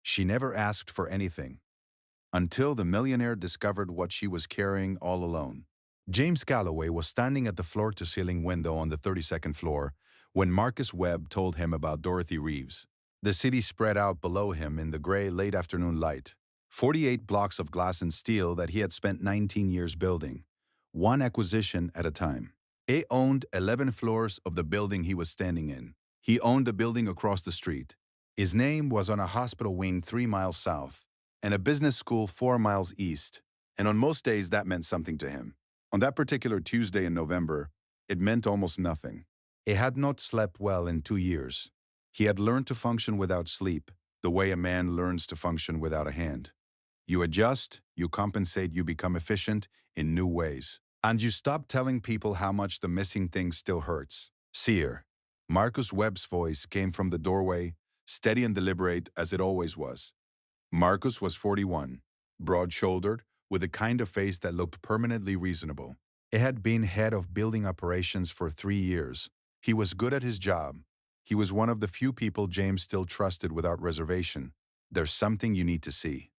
She never asked for anything, until the millionaire discovered what she was carrying all alone. James Galloway was standing at the floor-to-ceiling window on the 32nd floor when Marcus Webb told him about Dorothy Reeves. The city spread out below him in the gray late-afternoon light. 48 blocks of glass and steel that he had spent 19 years building, one acquisition at a time. He owned 11 floors of the building he was standing in. He owned the building across the street. His name was on a hospital wing 3 miles south and a business school 4 miles east, and on most days that meant something to him. On that particular Tuesday in November, it meant almost nothing. He had not slept well in 2 years. He had learned to function without sleep, the way a man learns to function without a hand. You adjust, you compensate, you become efficient in new ways. And you stop telling people how much the missing thing still hurts. Seer. Marcus Webb's voice came from the doorway, steady and deliberate as it always was. Marcus was 41, broad-shouldered, with a kind of face that looked permanently reasonable. He had been head of building operations for 3 years. He was good at his job. He was one of the few people James still trusted without reservation. There's something you need to see.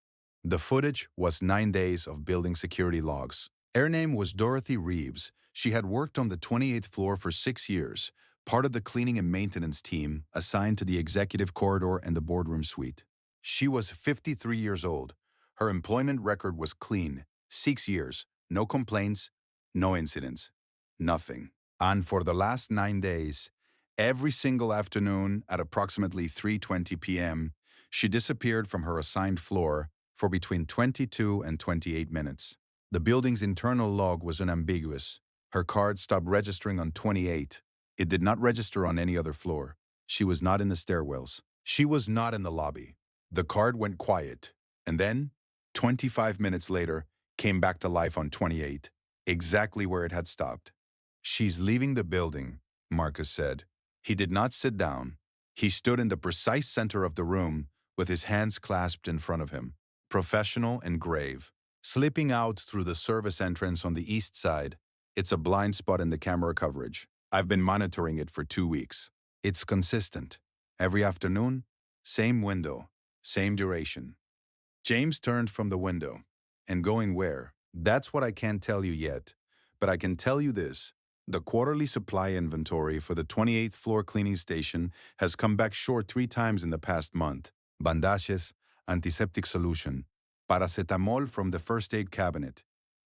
The footage was 9 days of building security logs. Her name was Dorothy Reeves. She had worked on the 28th floor for 6 years, part of the cleaning and maintenance team assigned to the executive corridor and the boardroom suite. She was 53 years old. Her employment record was clean. 6 years, no complaints, no incidents, nothing. And for the last 9 days, every single afternoon at approximately 3:20 p.m., she disappeared from her assigned floor for between 22 and 28 minutes. The building's internal log was unambiguous. Her card stopped registering on 28. It did not register on any other floor. She was not in the stairwells. She was not in the lobby. The card went quiet, and then, 25 minutes later, came back to life on 28, exactly where it had stopped. She's leaving the building, Marcus said. He did not sit down. He stood in the precise center of the room with his hands clasped in front of him, professional and grave. Slipping out through the service entrance on the east side, it's a blind spot in the camera coverage. I've been monitoring it for 2 weeks. It's consistent. Every afternoon, same window, same duration. James turned from the window. And going where? That's what I can't tell you yet. But I can tell you this. The quarterly supply inventory for the 28th floor cleaning station has come back short 3 times in the past month. Bandages, antiseptic solution, paracetamol from the first aid cabinet.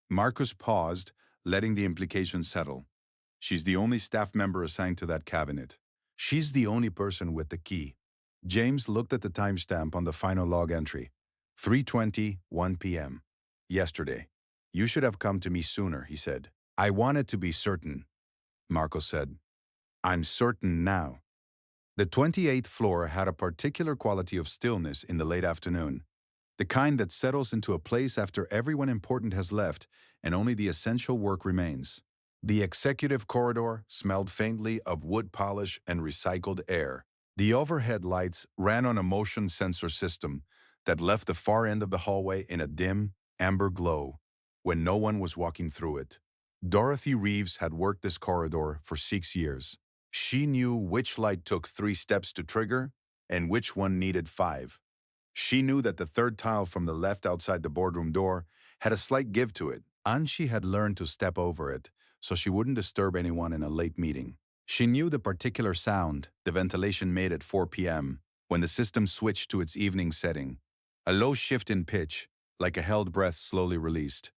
Marcus paused, letting the implication settle. She's the only staff member assigned to that cabinet. She's the only person with the key. James looked at the timestamp on the final log entry. 3:21 p.m. Yesterday. You should have come to me sooner, he said. I wanted to be certain, Marcus said. I'm certain now. The 28th floor had a particular quality of stillness in the late afternoon, the kind that settles into a place after everyone important has left and only the essential work remains. The executive corridor smelled faintly of wood polish and recycled air. The overhead lights ran on a motion sensor system that left the far end of the hallway in a dim, amber glow when no one was walking through it. Dorothy Reeves had worked this corridor for 6 years. She knew which light took 3 steps to trigger and which one needed 5. She knew that the third tile from the left outside the boardroom door had a slight give to it, and she had learned to step over it so she wouldn't disturb anyone in a late meeting. She knew the particular sound the ventilation made at 4 p.m. when the system switched to its evening setting, a low shift in pitch, like a held breath slowly released.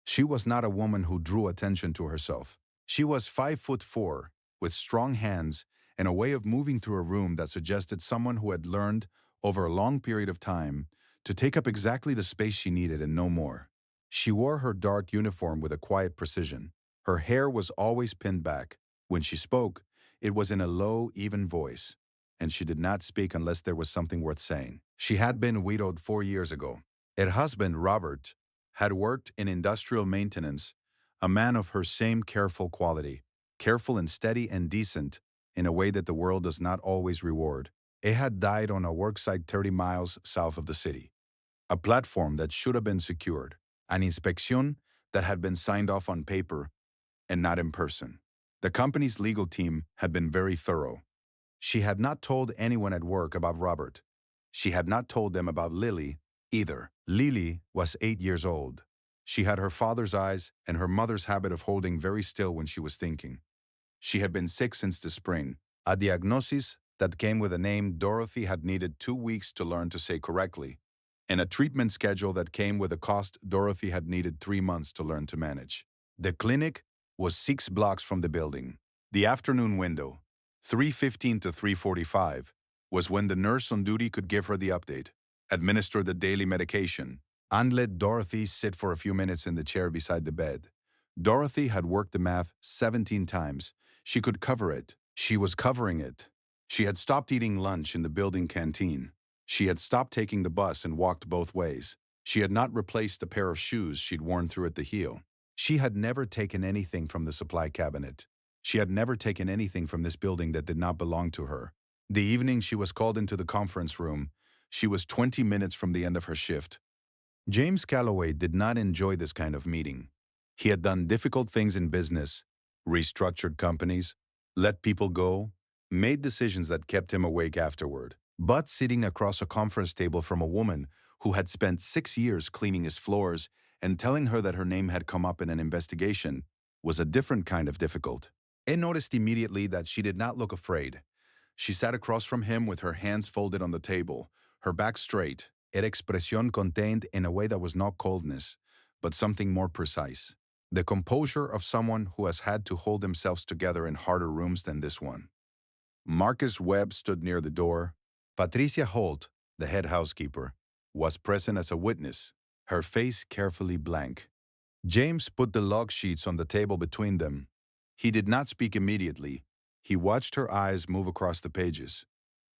She was not a woman who drew attention to herself. She was 5'4", with strong hands and a way of moving through a room that suggested someone who had learned, over a long period of time, to take up exactly the space she needed and no more. She wore her dark uniform with a quiet precision. Her hair was always pinned back. When she spoke, it was in a low, even voice, and she did not speak unless there was something worth saying. She had been widowed 4 years ago. Her husband, Robert, had worked in industrial maintenance, a man of her same careful quality, careful and steady and decent in a way that the world does not always reward. He had died on a worksite 30 miles south of the city, a platform that should have been secured, an inspection that had been signed off on paper and not in person. The company's legal team had been very thorough. She had not told anyone at work about Robert. She had not told them about Lily either. Lily was 8 years old. She had her father's eyes and her mother's habit of holding very still when she was thinking. She had been sick since the spring. A diagnosis that came with a name Dorothy had needed 2 weeks to learn to say correctly, and a treatment schedule that came with a cost Dorothy had needed 3 months to learn to manage. The clinic was 6 blocks from the building. The afternoon window, 3:15 to 3:45, was when the nurse on duty could give her the update, administer the daily medication, and let Dorothy sit for a few minutes in the chair beside the bed. Dorothy had worked the math 17 times. She could cover it. She was covering it. She had stopped eating lunch in the building canteen. She had stopped taking the bus and walked both ways. She had not replaced the pair of shoes she'd worn through at the heel. She had never taken anything from the supply cabinet. She had never taken anything from this building that did not belong to her. The evening she was called into the conference room, she was 20 minutes from the end of her shift. James Calloway did not enjoy this kind of meeting. He had done difficult things in business, restructured companies, let people go, made decisions that kept him awake afterward. But sitting across a conference table from a woman who had spent 6 years cleaning his floors and telling her that her name had come up in an investigation was a different kind of difficult. He noticed immediately that she did not look afraid. She sat across from him with her hands folded on the table, her back straight, her expression contained in a way that was not coldness, but something more precise. The composure of someone who has had to hold themselves together in harder rooms than this one. Marcus Webb stood near the door. Patricia Holt, the head housekeeper, was present as a witness, her face carefully blank. James put the log sheets on the table between them. He did not speak immediately. He watched her eyes move across the pages.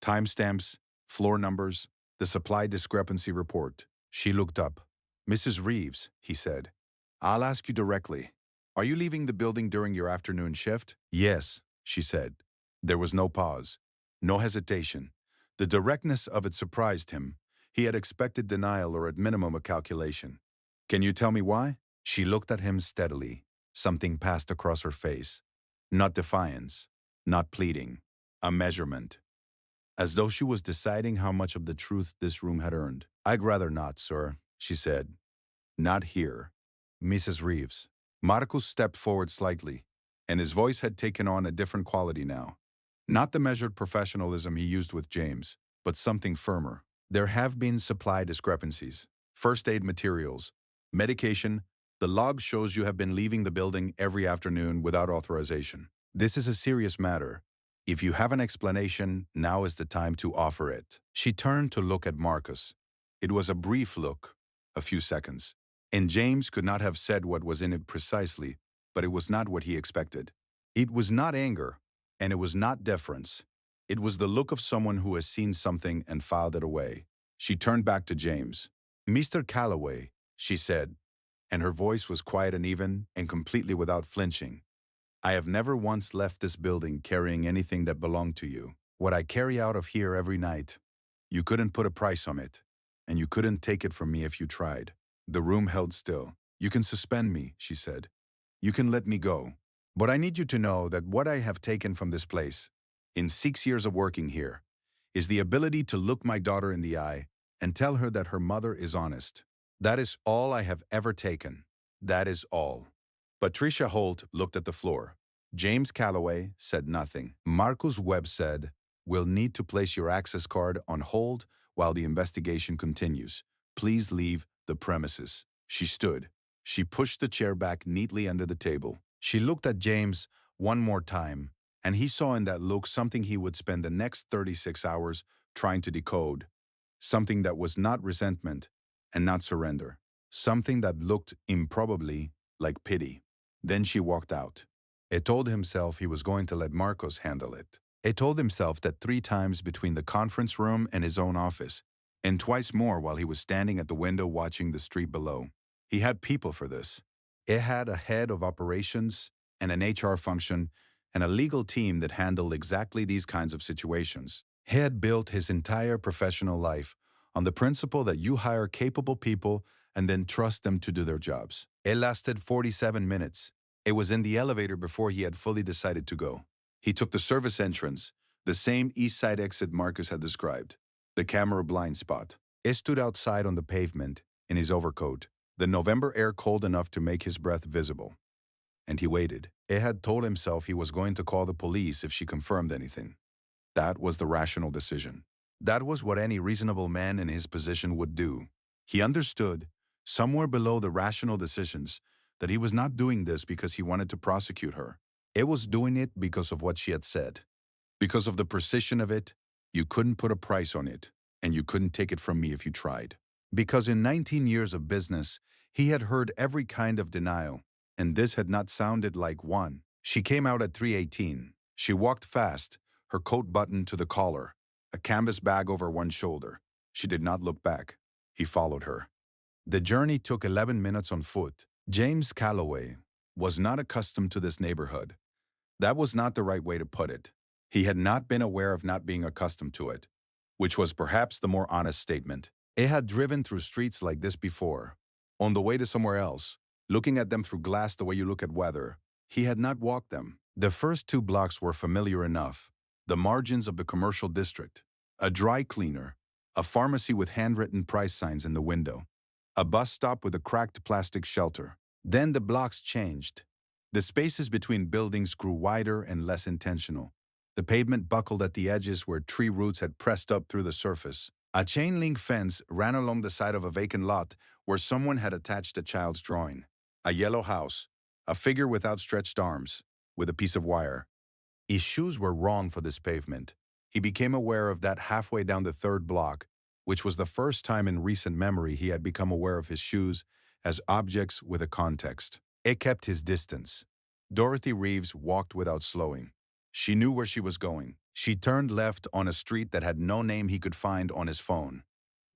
Timestamps, floor numbers, the supply discrepancy report. She looked up. "Mrs. Reeves," he said, "I'll ask you directly. Are you leaving the building during your afternoon shift?" "Yes," she said. There was no pause, no hesitation. The directness of it surprised him. He had expected denial or at minimum a calculation. "Can you tell me why?" She looked at him steadily. Something passed across her face. Not defiance, not pleading, a measurement. As though she was deciding how much of the truth this room had earned. "I'd rather not, sir," she said. "Not here." "Mrs. Reeves." Marcus stepped forward slightly, and his voice had taken on a different quality now. Not the measured professionalism he used with James, but something firmer. "There have been supply discrepancies. First aid materials, medication. The log shows you have been leaving the building every afternoon without authorization. This is a serious matter. If you have an explanation, now is the time to offer it." She turned to look at Marcus. It was a brief look, a few seconds, and James could not have said what was in it precisely, but it was not what he expected. It was not anger, and it was not deference. It was the look of someone who has seen something and filed it away. She turned back to James. "Mr. Calloway," she said, and her voice was quiet and even and completely without flinching. "I have never once left this building carrying anything that belonged to you. What I carry out of here every night, you couldn't put a price on it, and you couldn't take it from me if you tried." The room held still. "You can suspend me," she said. "You can let me go. But I need you to know that what I have taken from this place, in 6 years of working here, is the ability to look my daughter in the eye and tell her that her mother is honest. That is all I have ever taken. That is all." Patricia Holt looked at the floor. James Calloway said nothing. Marcus Webb said, "We'll need to place your access card on hold while the investigation continues. Please leave the premises." She stood. She pushed the chair back neatly under the table. She looked at James one more time, and he saw in that look something he would spend the next 36 hours trying to decode. Something that was not resentment and not surrender. Something that looked improbably like pity. Then she walked out. He told himself he was going to let Marcos handle it. He told himself that 3 times between the conference room and his own office, and twice more while he was standing at the window watching the street below. He had people for this. He had a head of operations and an HR function and a legal team that handled exactly these kinds of situations. He had built his entire professional life on the principle that you hire capable people and then trust them to do their jobs. It lasted 47 minutes. It was in the elevator before he had fully decided to go. He took the service entrance, the same east side exit Marcus had described. The camera blind spot. He stood outside on the pavement in his overcoat, the November air cold enough to make his breath visible. And he waited. He had told himself he was going to call the police if she confirmed anything. That was the rational decision. That was what any reasonable man in his position would do. He understood, somewhere below the rational decisions, that he was not doing this because he wanted to prosecute her. He was doing it because of what she had said. Because of the precision of it, you couldn't put a price on it, and you couldn't take it from me if you tried. Because in 19 years of business, he had heard every kind of denial, and this had not sounded like one. She came out at 3:18. She walked fast, her coat buttoned to the collar, a canvas bag over one shoulder. She did not look back. He followed her. The journey took 11 minutes on foot. James Calloway was not accustomed to this neighborhood. That was not the right way to put it. He had not been aware of not being accustomed to it, which was perhaps the more honest statement. He had driven through streets like this before, on the way to somewhere else, looking at them through glass the way you look at weather. He had not walked them. The first 2 blocks were familiar enough. The margins of the commercial district, a dry cleaner, a pharmacy with handwritten price signs in the window, a bus stop with a cracked plastic shelter. Then the blocks changed. The spaces between buildings grew wider and less intentional. The pavement buckled at the edges where tree roots had pressed up through the surface. A chain-link fence ran along the side of a vacant lot where someone had attached a child's drawing. A yellow house, a figure with outstretched arms, with a piece of wire. His shoes were wrong for this pavement. He became aware of that halfway down the 3rd block, which was the first time in recent memory he had become aware of his shoes as objects with a context. It kept his distance. Dorothy Reeves walked without slowing. She knew where she was going. She turned left on a street that had no name he could find on his phone.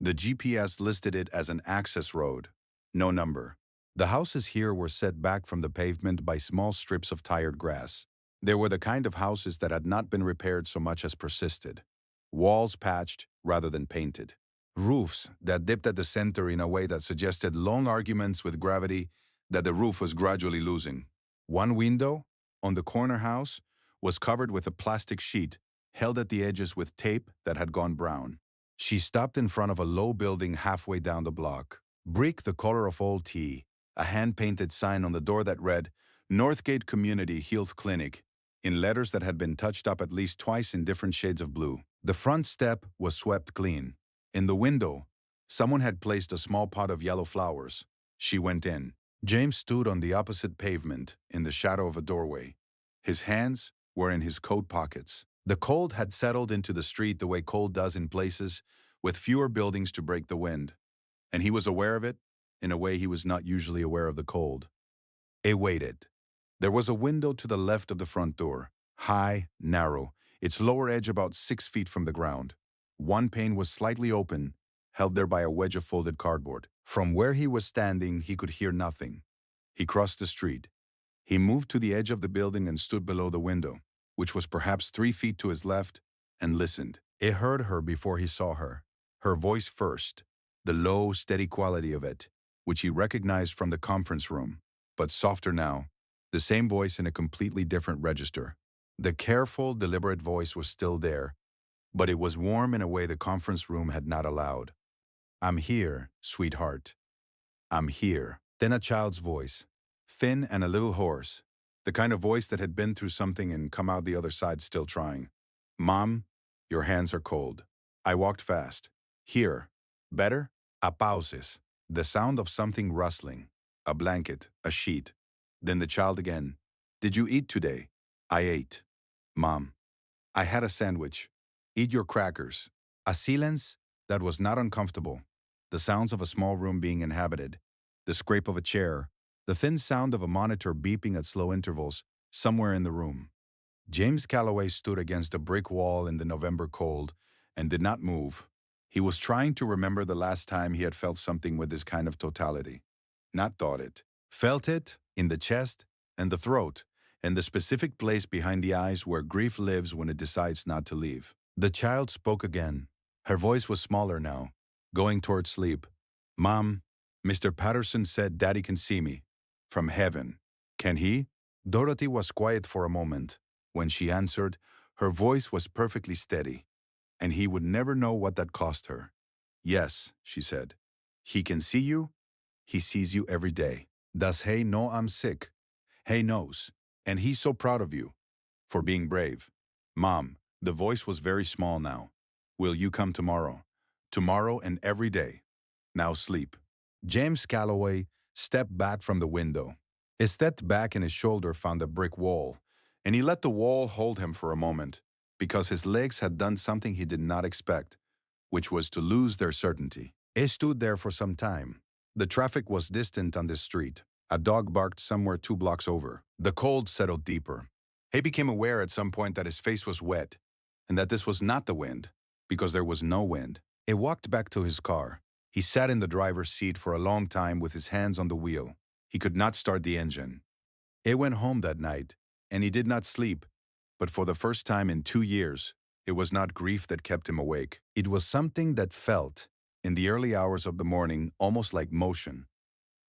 The GPS listed it as an access road. No number. The houses here were set back from the pavement by small strips of tired grass. They were the kind of houses that had not been repaired so much as persisted. Walls patched rather than painted. Roofs that dipped at the center in a way that suggested long arguments with gravity that the roof was gradually losing. One window, on the corner house, was covered with a plastic sheet held at the edges with tape that had gone brown. She stopped in front of a low building halfway down the block. Brick the color of old tea, a hand-painted sign on the door that read, Northgate Community Health Clinic, in letters that had been touched up at least twice in different shades of blue. The front step was swept clean. In the window, someone had placed a small pot of yellow flowers. She went in. James stood on the opposite pavement, in the shadow of a doorway. His hands were in his coat pockets. The cold had settled into the street the way cold does in places with fewer buildings to break the wind, and he was aware of it in a way he was not usually aware of the cold. He waited. There was a window to the left of the front door, high, narrow, its lower edge about 6 feet from the ground. One pane was slightly open, held there by a wedge of folded cardboard. From where he was standing, he could hear nothing. He crossed the street. He moved to the edge of the building and stood below the window, which was perhaps 3 feet to his left, and listened. He heard her before he saw her. Her voice first, the low, steady quality of it, which he recognized from the conference room, but softer now, the same voice in a completely different register. The careful, deliberate voice was still there, but it was warm in a way the conference room had not allowed. I'm here, sweetheart. I'm here. Then a child's voice, thin and a little hoarse, the kind of voice that had been through something and come out the other side still trying. Mom, your hands are cold. I walked fast. Here. Better? A pauses. The sound of something rustling. A blanket, a sheet. Then the child again. Did you eat today? I ate. Mom. I had a sandwich. Eat your crackers. A silence that was not uncomfortable. The sounds of a small room being inhabited. The scrape of a chair. The thin sound of a monitor beeping at slow intervals somewhere in the room. James Calloway stood against a brick wall in the November cold and did not move. He was trying to remember the last time he had felt something with this kind of totality. Not thought it. Felt it in the chest and the throat, and the specific place behind the eyes where grief lives when it decides not to leave. The child spoke again. Her voice was smaller now, going toward sleep. Mom, Mr. Patterson said Daddy can see me. From heaven. Can he? Dorothy was quiet for a moment. When she answered, her voice was perfectly steady. and he would never know what that cost her. Yes, she said. He can see you. He sees you every day. Does he know I'm sick? He knows. And he's so proud of you for being brave. Mom, the voice was very small now. Will you come tomorrow? Tomorrow and every day. Now sleep. James Calloway stepped back from the window. He stepped back and his shoulder found a brick wall, and he let the wall hold him for a moment, because his legs had done something he did not expect, which was to lose their certainty. He stood there for some time. The traffic was distant on this street. A dog barked somewhere 2 blocks over. The cold settled deeper. He became aware at some point that his face was wet, and that this was not the wind, because there was no wind. He walked back to his car. He sat in the driver's seat for a long time with his hands on the wheel. He could not start the engine. He went home that night, and he did not sleep, but for the first time in 2 years, it was not grief that kept him awake. It was something that felt, in the early hours of the morning, almost like motion,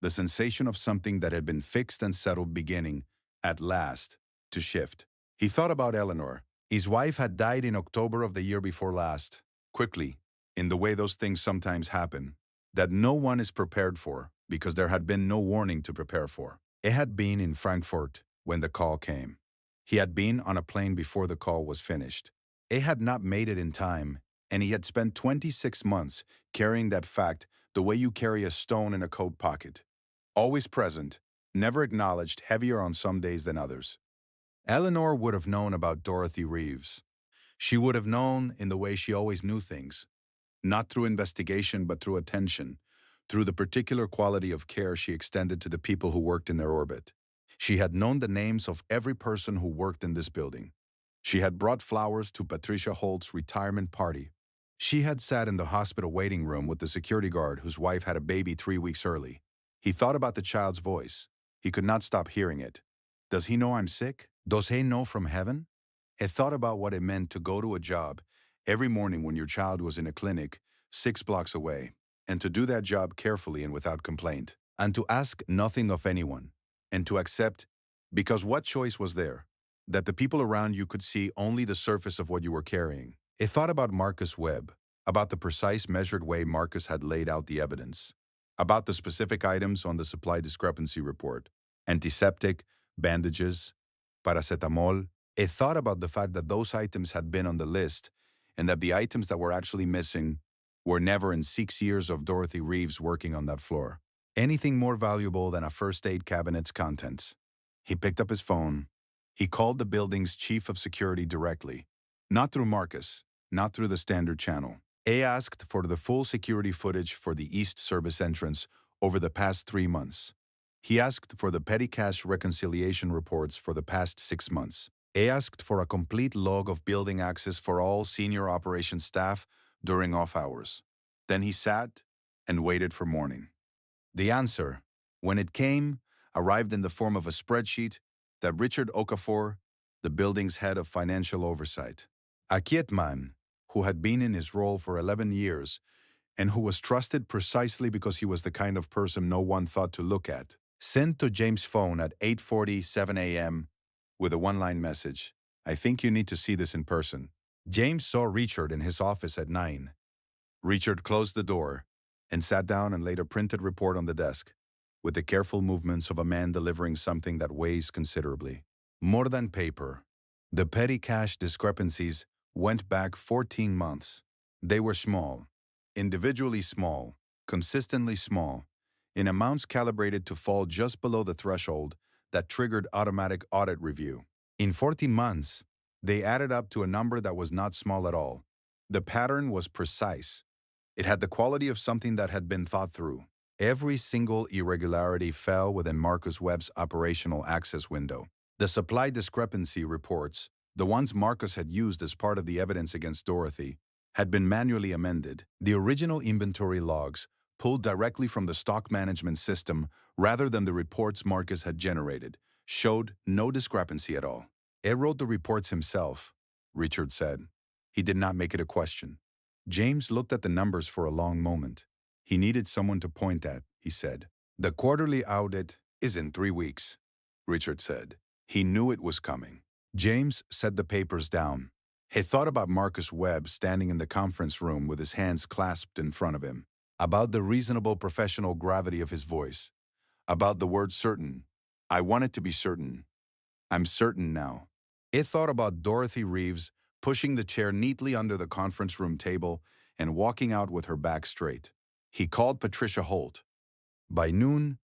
the sensation of something that had been fixed and settled beginning, at last, to shift. He thought about Eleanor. His wife had died in October of the year before last, quickly, in the way those things sometimes happen, that no one is prepared for, because there had been no warning to prepare for. He had been in Frankfurt when the call came. He had been on a plane before the call was finished. He had not made it in time, and he had spent 26 months carrying that fact the way you carry a stone in a coat pocket. Always present, never acknowledged, heavier on some days than others. Eleanor would have known about Dorothy Reeves. She would have known in the way she always knew things, not through investigation but through attention, through the particular quality of care she extended to the people who worked in their orbit. She had known the names of every person who worked in this building. She had brought flowers to Patricia Holt's retirement party. She had sat in the hospital waiting room with the security guard whose wife had a baby 3 weeks early. He thought about the child's voice. He could not stop hearing it. Does he know I'm sick? Does he know from heaven? He thought about what it meant to go to a job every morning when your child was in a clinic 6 blocks away, and to do that job carefully and without complaint, and to ask nothing of anyone, and to accept, because what choice was there, that the people around you could see only the surface of what you were carrying. He thought about Marcus Webb, about the precise measured way Marcus had laid out the evidence, about the specific items on the supply discrepancy report, antiseptic, bandages, paracetamol. He thought about the fact that those items had been on the list and that the items that were actually missing were never in 6 years of Dorothy Reeves working on that floor. Anything more valuable than a first aid cabinet's contents. He picked up his phone. He called the building's chief of security directly, not through Marcus, not through the standard channel. He asked for the full security footage for the East Service entrance over the past 3 months. He asked for the petty cash reconciliation reports for the past 6 months. He asked for a complete log of building access for all senior operations staff during off hours. Then he sat and waited for morning. The answer, when it came, arrived in the form of a spreadsheet that Richard Okafor, the building's head of financial oversight, a quiet man who had been in his role for 11 years and who was trusted precisely because he was the kind of person no one thought to look at, sent to James' phone at 8:47 a.m. with a one-line message, "I think you need to see this in person." James saw Richard in his office at 9. Richard closed the door and sat down and laid a printed report on the desk, with the careful movements of a man delivering something that weighs considerably. More than paper. The petty cash discrepancies went back 14 months. They were small, individually small, consistently small, in amounts calibrated to fall just below the threshold that triggered automatic audit review. In 14 months, they added up to a number that was not small at all. The pattern was precise. It had the quality of something that had been thought through. Every single irregularity fell within Marcus Webb's operational access window. The supply discrepancy reports, the ones Marcus had used as part of the evidence against Dorothy, had been manually amended. The original inventory logs, pulled directly from the stock management system rather than the reports Marcus had generated, showed no discrepancy at all. He wrote the reports himself, Richard said. He did not make it a question. James looked at the numbers for a long moment. He needed someone to point at, he said. The quarterly audit is in 3 weeks, Richard said. He knew it was coming. James set the papers down. He thought about Marcus Webb standing in the conference room with his hands clasped in front of him, about the reasonable professional gravity of his voice, about the word certain. I wanted to be certain. I'm certain now. It thought about Dorothy Reeves pushing the chair neatly under the conference room table and walking out with her back straight. He called Patricia Holt. By noon,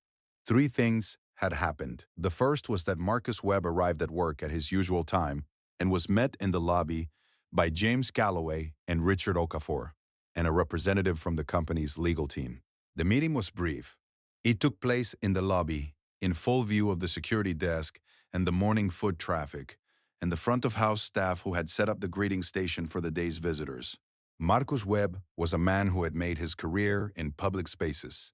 three things had happened. The first was that Marcus Webb arrived at work at his usual time and was met in the lobby by James Calloway and Richard Okafor, and a representative from the company's legal team. The meeting was brief. It took place in the lobby, in full view of the security desk and the morning foot traffic, and the front-of-house staff who had set up the greeting station for the day's visitors. Marcus Webb was a man who had made his career in public spaces,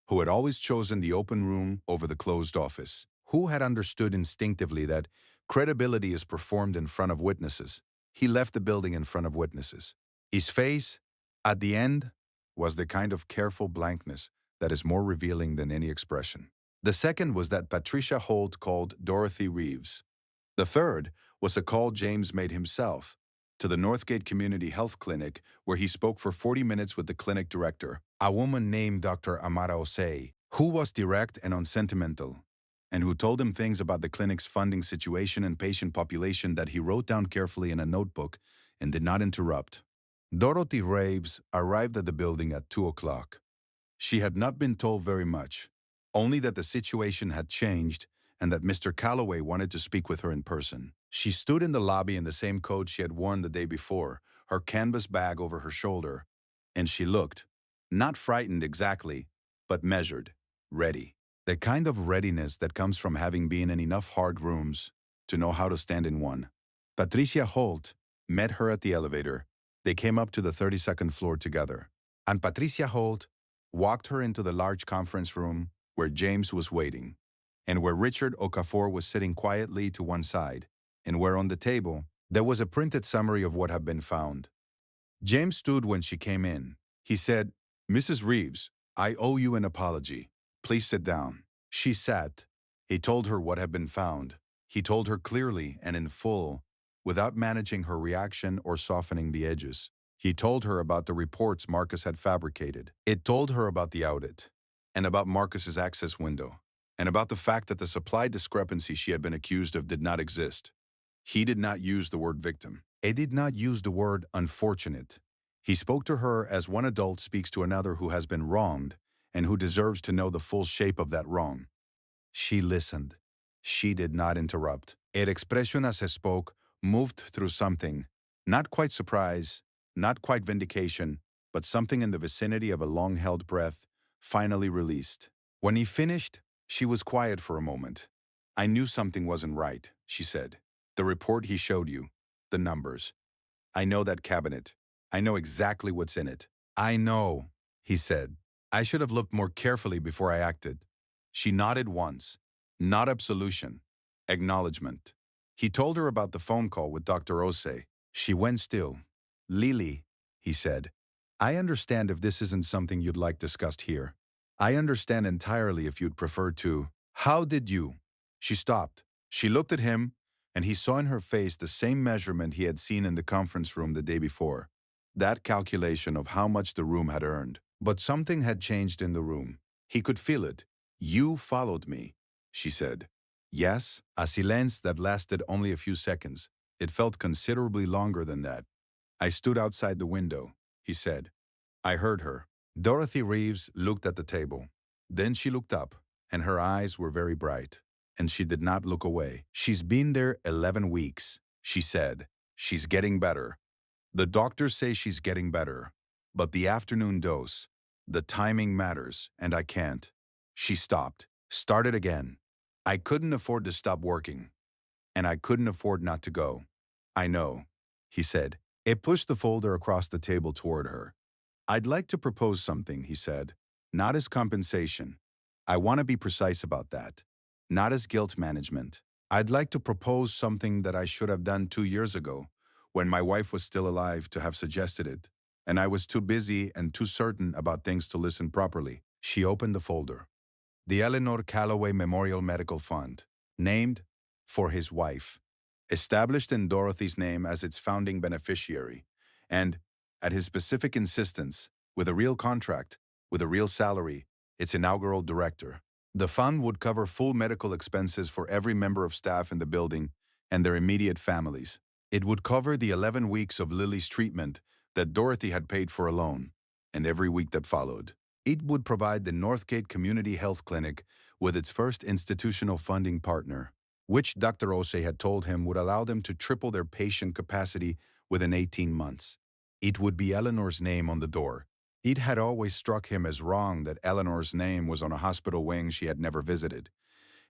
who had always chosen the open room over the closed office, who had understood instinctively that credibility is performed in front of witnesses. He left the building in front of witnesses. His face, at the end, was the kind of careful blankness that is more revealing than any expression. The second was that Patricia Holt called Dorothy Reeves. The third was a call James made himself to the Northgate Community Health Clinic, where he spoke for 40 minutes with the clinic director, a woman named Dr. Amara Osei, who was direct and unsentimental, and who told him things about the clinic's funding situation and patient population that he wrote down carefully in a notebook and did not interrupt. Dorothy Reeves arrived at the building at 2 o'clock. She had not been told very much, only that the situation had changed and that Mr. Calloway wanted to speak with her in person. She stood in the lobby in the same coat she had worn the day before, her canvas bag over her shoulder, and she looked, not frightened exactly, but measured, ready. The kind of readiness that comes from having been in enough hard rooms to know how to stand in one. Patricia Holt met her at the elevator. They came up to the 32nd floor together, and Patricia Holt walked her into the large conference room where James was waiting, and where Richard Okafor was sitting quietly to one side, and where on the table there was a printed summary of what had been found. James stood when she came in. He said, "Mrs. Reeves, I owe you an apology. Please sit down." She sat. He told her what had been found. He told her clearly and in full, without managing her reaction or softening the edges. He told her about the reports Marcus had fabricated. It told her about the audit, and about Marcus's access window, and about the fact that the supply discrepancy she had been accused of did not exist. He did not use the word victim. He did not use the word unfortunate. He spoke to her as one adult speaks to another who has been wronged and who deserves to know the full shape of that wrong. She listened. She did not interrupt. Her expression as he spoke moved through something, not quite surprise, not quite vindication, but something in the vicinity of a long-held breath, finally released. When he finished, she was quiet for a moment. "I knew something wasn't right," she said. "The report he showed you, the numbers. I know that cabinet. I know exactly what's in it." "I know," he said. "I should have looked more carefully before I acted." She nodded once. Not absolution. Acknowledgement. He told her about the phone call with Dr. Osei. She went still. "Lily," he said, "I understand if this isn't something you'd like discussed here. I understand entirely if you'd prefer to." "How did you?" She stopped. She looked at him, and he saw in her face the same measurement he had seen in the conference room the day before. That calculation of how much the room had earned. But something had changed in the room. He could feel it. "You followed me," she said. Yes, a silence that lasted only a few seconds. It felt considerably longer than that. "I stood outside the window," he said. "I heard her." Dorothy Reeves looked at the table. Then she looked up, and her eyes were very bright, and she did not look away. "She's been there 11 weeks, she said. "She's getting better. The doctors say she's getting better. But the afternoon dose, the timing matters, and I can't." She stopped, started again. "I couldn't afford to stop working, and I couldn't afford not to go." "I know," he said. He pushed the folder across the table toward her. "I'd like to propose something," he said. "Not as compensation. I want to be precise about that. Not as guilt management. I'd like to propose something that I should have done 2 years ago, when my wife was still alive, to have suggested it, and I was too busy and too certain about things to listen properly." She opened the folder. "The Eleanor Calloway Memorial Medical Fund, named for his wife." established in Dorothy's name as its founding beneficiary, and, at his specific insistence, with a real contract, with a real salary, its inaugural director. The fund would cover full medical expenses for every member of staff in the building and their immediate families. It would cover the 11 weeks of Lily's treatment that Dorothy had paid for alone, and every week that followed. It would provide the Northgate Community Health Clinic with its first institutional funding partner, which Dr. Osei had told him would allow them to triple their patient capacity within 18 months. It would be Eleanor's name on the door. It had always struck him as wrong that Eleanor's name was on a hospital wing she had never visited,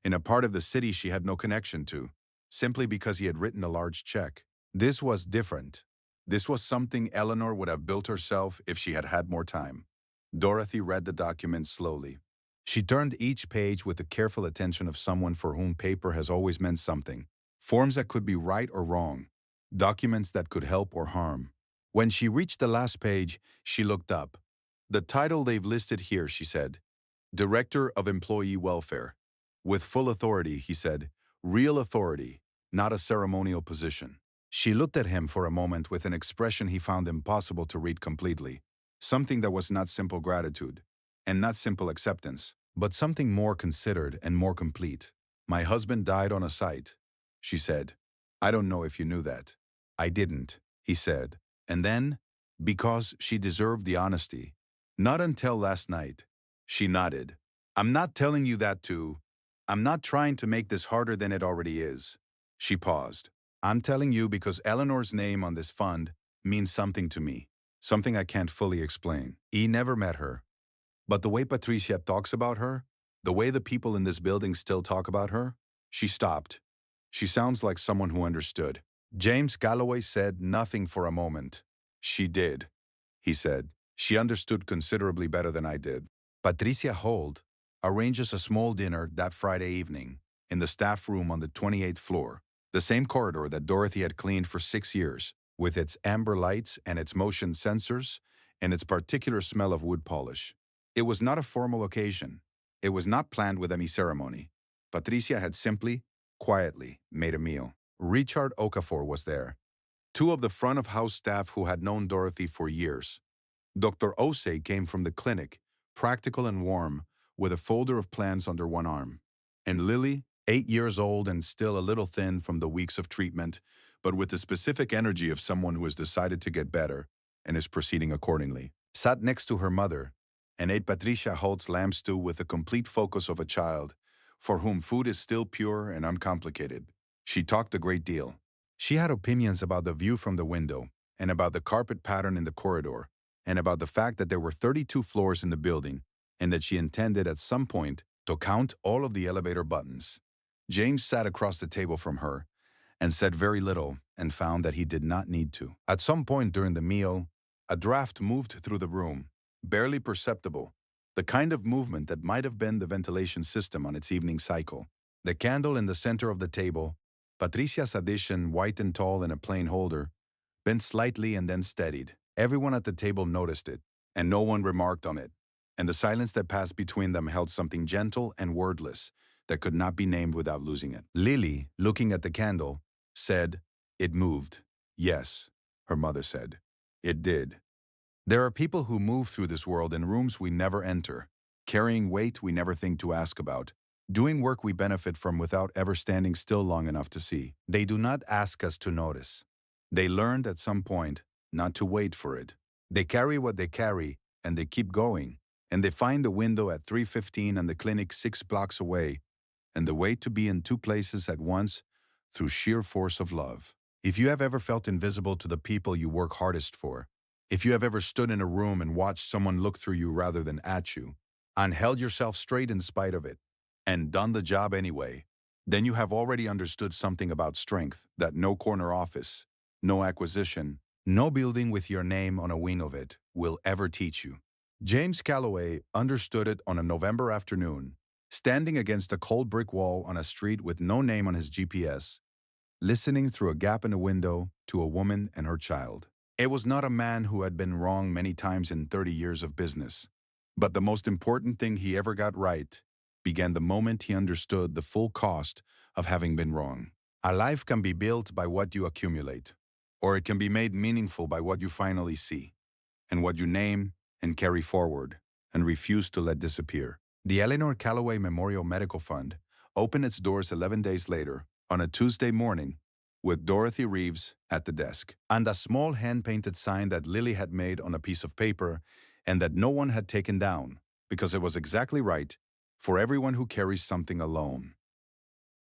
in a part of the city she had no connection to, simply because he had written a large check. This was different. This was something Eleanor would have built herself if she had had more time. Dorothy read the document slowly. She turned each page with the careful attention of someone for whom paper has always meant something. Forms that could be right or wrong. Documents that could help or harm. When she reached the last page, she looked up. "The title they've listed here," she said. "Director of Employee Welfare." "With full authority," he said. "Real authority, not a ceremonial position." She looked at him for a moment with an expression he found impossible to read completely. Something that was not simple gratitude, and not simple acceptance, but something more considered and more complete. "My husband died on a site," she said. "I don't know if you knew that." "I didn't," he said. And then, because she deserved the honesty. "Not until last night." She nodded. "I'm not telling you that I'm not trying to make this harder than it already is." She paused. "I'm telling you because Eleanor's name on this fund means something to me. Something I can't fully explain." He never met her. But the way Patricia talks about her, the way the people in this building still talk about her, she stopped. She sounds like someone who understood. James Galloway said nothing for a moment. "She did," he said. "She understood considerably better than I did." Patricia Holt arranges a small dinner that Friday evening in the staff room on the 28th floor, the same corridor that Dorothy had cleaned for 6 years, with its amber lights and its motion sensors and its particular smell of wood polish. It was not a formal occasion. It was not planned with any ceremony. Patricia had simply, quietly, made a meal. Richard Okafor was there. Two of the front-of-house staff who had known Dorothy for years. Dr. Osei came from the clinic, practical and warm, with a folder of plans under one arm. And Lily, 8 years old and still a little thin from the weeks of treatment, but with the specific energy of someone who has decided to get better and is proceeding accordingly, sat next to her mother and ate Patricia Holt's lamb stew with the complete focus of a child, for whom food is still pure and uncomplicated. She talked a great deal. She had opinions about the view from the window, and about the carpet pattern in the corridor, and about the fact that there were 32 floors in the building, and that she intended at some point to count all of the elevator buttons. James sat across the table from her, and said very little, and found that he did not need to. At some point during the meal, a draft moved through the room, barely perceptible, the kind of movement that might have been the ventilation system on its evening cycle. The candle in the center of the table, Patricia's addition white and tall in a plain holder, bent slightly and then steadied. Everyone at the table noticed it, and no one remarked on it, and the silence that passed between them held something gentle and wordless that could not be named without losing it. Lily, looking at the candle, said, "It moved." "Yes," her mother said. "It did." There are people who move through this world in rooms we never enter, carrying weight we never think to ask about, doing work we benefit from without ever standing still long enough to see. They do not ask us to notice. They learned at some point not to wait for it. They carry what they carry, and they keep going, and they find the window at 3:15 and the clinic 6 blocks away, and the way to be in two places at once through sheer force of love. If you have ever felt invisible to the people you work hardest for, if you have ever stood in a room and watched someone look through you rather than at you, and held yourself straight in spite of it, and done the job anyway, then you have already understood something about strength that no corner office, no acquisition, no building with your name on a wing of it will ever teach you. James Calloway understood it on a November afternoon, standing against a cold brick wall on a street with no name on his GPS, listening through a gap in the window to a woman and her child. It was not a man who had been wrong many times in 30 years of business, but the most important thing he ever got right began the moment he understood the full cost of having been wrong. A life can be built by what you accumulate, or it can be made meaningful by what you finally see, and what you name and carry forward, and refuse to let disappear. The Eleanor Callaway Memorial Medical Fund opened its doors 11 days later, on a Tuesday morning, with Dorothy Reeves at the desk, and a small hand-painted sign that Lily had made on a piece of paper and that no one had taken down, because it was exactly right for everyone who carries something alone.